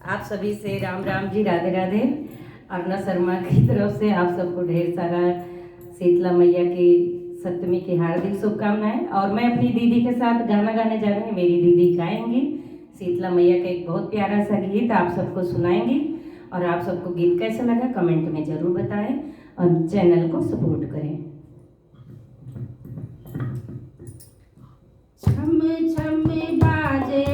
आप सभी से राम राम जी, राधे राधे। अर्णा शर्मा की तरफ से आप सबको ढेर सारा शीतला मैया की सप्तमी की हार्दिक शुभकामनाएं। और मैं अपनी दीदी के साथ गाना गाने जा रही हूँ। मेरी दीदी गाएंगी शीतला मैया का एक बहुत प्यारा सा गीत, आप सबको सुनाएंगी। और आप सबको गीत कैसा लगा कमेंट में ज़रूर बताएं और चैनल को सपोर्ट करें। छम छम बाजे